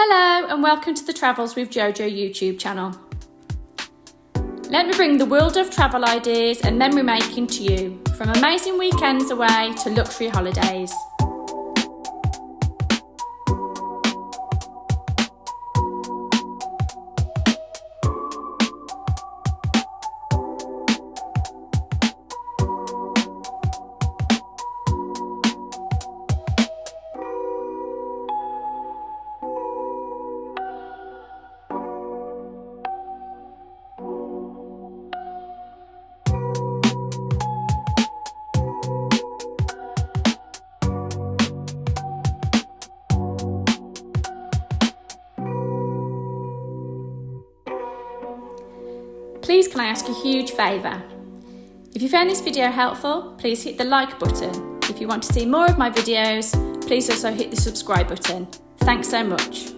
Hello and welcome to the Travels with JoJo YouTube channel. Let me bring the world of travel ideas and memory making to you, from amazing weekends away to luxury holidays. Please can I ask a huge favour? If you found this video helpful, please hit the like button. If you want to see more of my videos, please also hit the subscribe button. Thanks so much.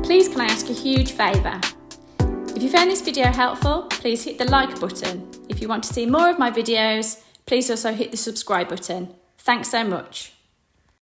please can I ask a huge favour? If you found this video helpful, please hit the like button. If you want to see more of my videos, please also hit the subscribe button. Thanks so much.